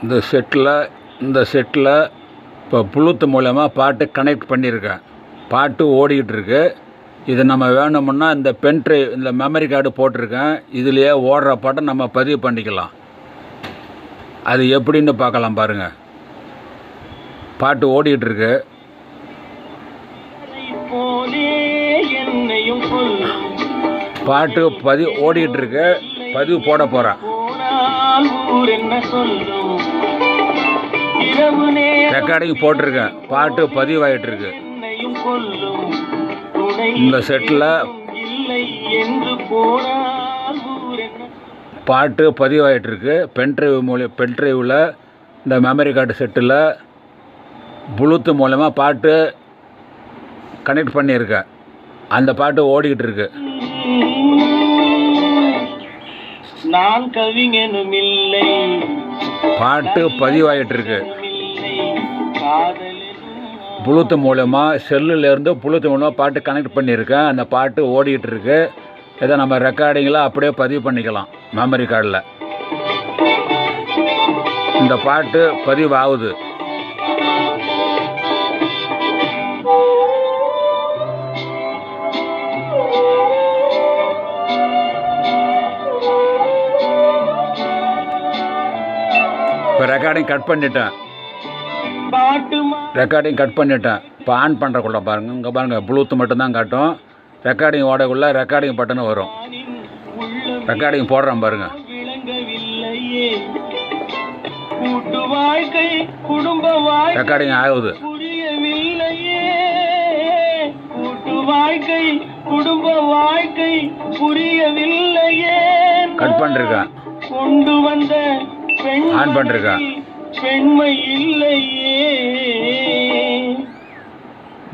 இந்த செட்டில் இப்போ ப்ளூத் மூலயமா பாட்டு கனெக்ட் பண்ணியிருக்கேன். பாட்டு ஓடிக்கிட்டு இருக்கு. இது நம்ம வேணுமுன்னா இந்த பென்ட்ரைவ் இந்த மெமரி கார்டு போட்டிருக்கேன். இதுலேயே ஓடுற பாட்டை நம்ம பதிவு பண்ணிக்கலாம். அது எப்படின்னு பார்க்கலாம் பாருங்கள். பாட்டு ஓடிக்கிட்டு இருக்கு. பாட்டு ஓடிக்கிட்டு இருக்கு. பதிவு போட போகிறேன். ரெக்கார்டிங் போட்டிருக்கேன். பாட்டு பதிவாயிட்டு இருக்கு. இந்த செட்டில் பாட்டு பதிவாயிட்டு இருக்கு. பென்ட்ரைவில் இந்த மெமரி கார்டு செட்டில் ப்ளூத் மூலமாக பாட்டு கனெக்ட் பண்ணியிருக்கேன். அந்த பாட்டு ஓடிக்கிட்டு இருக்கு. நான் கவிஞனும் இல்லை, பாட்டு பதிவாயிட்டு இருக்கு. ப்ளூத் மூலமாக செல்லுலேருந்து ப்ளூத் மூலமாக பாட்டு கனெக்ட் பண்ணியிருக்கேன். அந்த பாட்டு ஓடிக்கிட்டு இருக்கு. இதை நம்ம ரெக்கார்டிங்கில் அப்படியே பதிவு பண்ணிக்கலாம் மெமரி கார்டில். இந்த பாட்டு பதிவாகுது. இப்போ ரெக்கார்டிங் கட் பண்ணிட்டேன். இப்போ ஆன் பண்ணுறக்குள்ள பாருங்கள். இங்கே பாருங்கள், ப்ளூத் மட்டும்தான் காட்டும். ரெக்கார்டிங் ஓடக்குள்ள ரெக்கார்டிங் பட்டனு வரும். ரெக்கார்டிங் போடுறேன் பாருங்கள். ரெக்கார்டிங் ஆகுது. கட் பண்ணிருக்கேன். ஆன் பண்ணிருக்கேன்.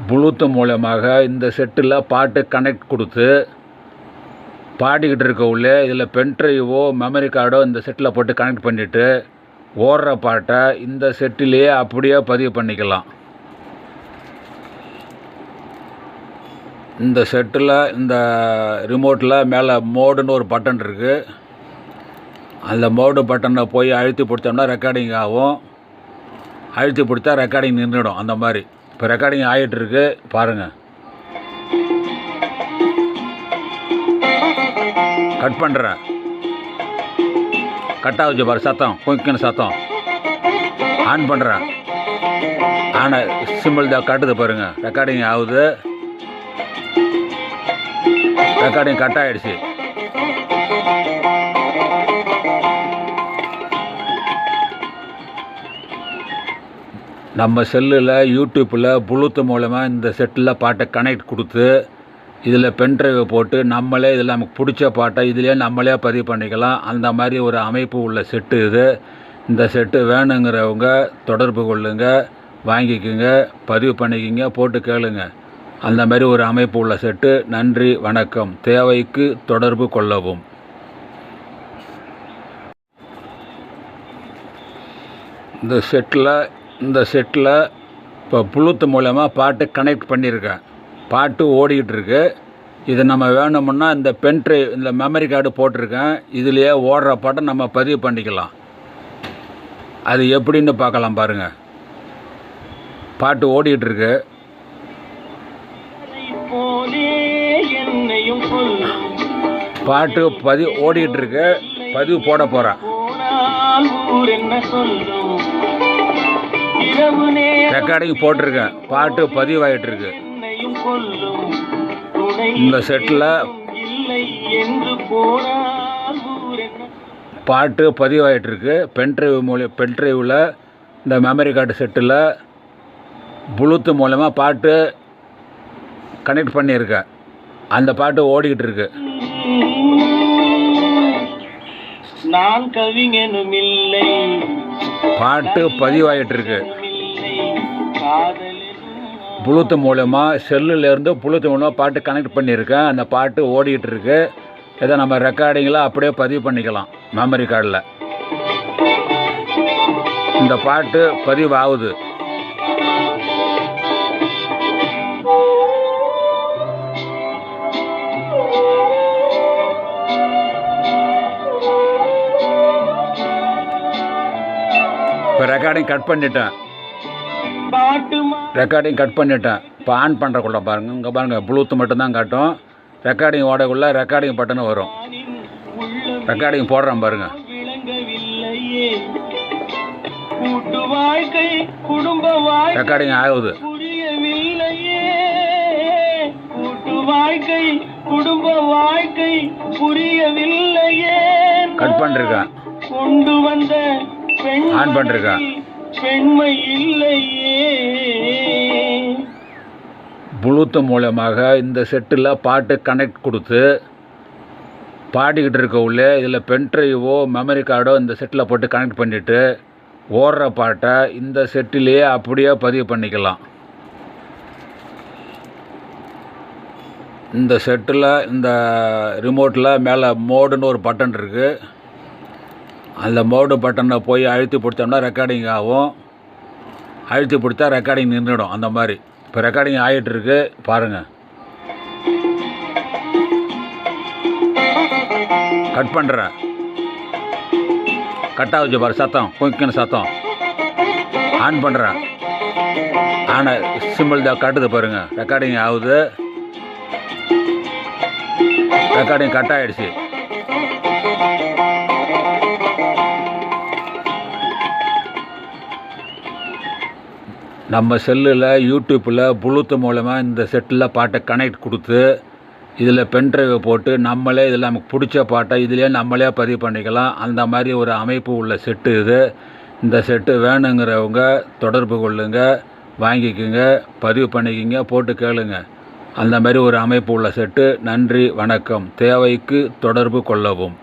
ப்ளூத் மூலமாக இந்த செட்டில் பாட்டு கனெக்ட் கொடுத்து பாடிக்கிட்டு இருக்க உள்ளே இதில் பென்ட்ரைவோ மெமரி கார்டோ இந்த செட்டில் போட்டு கனெக்ட் பண்ணிவிட்டு ஓடுற பாட்டை இந்த செட்டிலேயே அப்படியே பதிவு பண்ணிக்கலாம். இந்த செட்டில் இந்த ரிமோட்டில் மேலே மோடுன்னு ஒரு பட்டன் இருக்குது. அந்த மோடு பட்டனை போய் அழுத்தி பிடிச்சோம்னா ரெக்கார்டிங் ஆகும். அழுத்தி பிடிச்சா ரெக்கார்டிங் நின்றுடும். அந்த மாதிரி இப்போ ரெக்கார்டிங் ஆகிட்டுருக்கு பாருங்கள். கட் பண்ணுறேன். கட் ஆகுச்சு பாரு, சத்தம் குயிக்குன்னு சத்தம். ஆன் பண்ணுறேன். ஆனால் சிம்பிள் தான் கட்டுது பாருங்கள். ரெக்கார்டிங் ஆகுது. ரெக்கார்டிங் கட் ஆகிடுச்சு. நம்ம செல்லில் யூடியூப்பில் ப்ளூத் மூலமாக இந்த செட்டில் பாட்டை கனெக்ட் கொடுத்து இதில் பென்ட்ரைவை போட்டு நம்மளே இதில் நமக்கு பிடிச்ச பாட்டை இதிலே நம்மளே பதிவு பண்ணிக்கலாம். அந்த மாதிரி ஒரு அமைப்பு உள்ள செட்டு இது. இந்த செட்டு வேணுங்கிறவங்க தொடர்பு கொள்ளுங்க, வாங்கிக்கோங்க, பதிவு பண்ணிக்கிங்க, போட்டு கேளுங்க. அந்த மாதிரி ஒரு அமைப்பு உள்ள செட்டு. நன்றி, வணக்கம். தேவைக்கு தொடர்பு கொள்ளவும். இந்த செட்டில் இப்போ ப்ளூத் மூலமாக பாட்டு கனெக்ட் பண்ணியிருக்கேன். பாட்டு ஓடிக்கிட்டு இருக்கு. இது நம்ம வேணுமுன்னா இந்த பென்ட்ரைவ் இந்த மெமரி கார்டு போட்டிருக்கேன். இதுலேயே ஓடுற பாட்டை நம்ம பதிவு பண்ணிக்கலாம். அது எப்படின்னு பார்க்கலாம் பாருங்கள். பாட்டு ஓடிக்கிட்டு இருக்கு. பாட்டு ஓடிக்கிட்டு இருக்கு. பதிவு போட போகிறேன். ரெக்கார்டிங் போட்டிருக்கேன். பாட்டு பதிவாயிட்டு இருக்கு. இந்த செட்டில் பாட்டு பதிவாயிட்டு இருக்கு. பென்ட்ரைவில் இந்த மெமரி கார்டு செட்டில் ப்ளூத் மூலமாக பாட்டு கனெக்ட் பண்ணியிருக்கேன். அந்த பாட்டு ஓடிக்கிட்டு இருக்கு. நான் கவிஞனும் இல்லை, பாட்டு பதிவாயிட்டு இருக்கு. ப்ளூத் மூலமாக செல்லுலேருந்து ப்ளூத் மூலமாக பாட்டு கனெக்ட் பண்ணியிருக்கேன். அந்த பாட்டு ஓடிக்கிட்டு இருக்கு. இதை நம்ம ரெக்கார்டிங்கில் அப்படியே பதிவு பண்ணிக்கலாம் மெமரி கார்டில். இந்த பாட்டு பதிவாகுது. இப்போ ரெக்கார்டிங் கட் பண்ணிட்டேன். ரெக்கார்டிங் கட் பண்ணிட்டேன். இப்போ ஆன் பண்ணுறக்குள்ள பாருங்கள், இங்கே பாருங்கள், ப்ளூத்து மட்டும்தான் காட்டும். ரெக்கார்டிங் ஓடக்குள்ள ரெக்கார்டிங் பட்டனு வரும். ரெக்கார்டிங் போடுறேன் பாருங்கள். ரெக்கார்டிங் ஆகுது. குடும்ப வாழ்க்கை புரியவில்லையே. கட் பண்ணிருக்கேன். கொண்டு வந்த ஆன் பண்ணிருக்கேன். பெண்மை இல்லையே. ப்ளூத்து மூலமாக இந்த செட்டில் பாட்டு கனெக்ட் கொடுத்து பாடிக்கிட்டு இருக்க உள்ளே இதில் பென்ட்ரைவோ மெமரி கார்டோ இந்த செட்டில் போட்டு கனெக்ட் பண்ணிவிட்டு ஓடுற பாட்டை இந்த செட்டிலேயே அப்படியே பதிவு பண்ணிக்கலாம். இந்த செட்டில் இந்த ரிமோட்டில் மேலே மோடுன்னு ஒரு பட்டன் இருக்குது. அந்த மோடு பட்டனை போய் அழுத்தி பிடிச்சோம்னா ரெக்கார்டிங் ஆகும். அழுத்தி பிடிச்சா ரெக்கார்டிங் நின்றுடும். அந்த மாதிரி இப்போ ரெக்கார்டிங் ஆகிட்டுருக்கு பாருங்கள். கட் பண்ணுறேன். கட் ஆகுச்சு பாரு, சத்தம் குயிக்குன்னு சத்தம். ஆன் பண்ணுறேன். ஆனால் சிம்பிள் தான் காட்டுது பாருங்கள். ரெக்கார்டிங் ஆகுது. ரெக்கார்டிங் கட் ஆகிடுச்சு. நம்ம செல்லில் யூடியூப்பில் ப்ளூத்து மூலமாக இந்த செட்டில் பாட்டை கனெக்ட் கொடுத்து இதில் பென்ட்ரைவை போட்டு நம்மளே இதில் நமக்கு பிடிச்ச பாட்டை இதிலே நம்மளே பதிவு பண்ணிக்கலாம். அந்த மாதிரி ஒரு அமைப்பு உள்ள செட்டு இது. இந்த செட்டு வேணுங்கிறவங்க தொடர்பு கொள்ளுங்க, வாங்கிக்கோங்க, பதிவு பண்ணிக்கிங்க, போட்டு கேளுங்க. அந்த மாதிரி ஒரு அமைப்பு உள்ள செட்டு. நன்றி, வணக்கம். தேவைக்கு தொடர்பு கொள்ளவும்.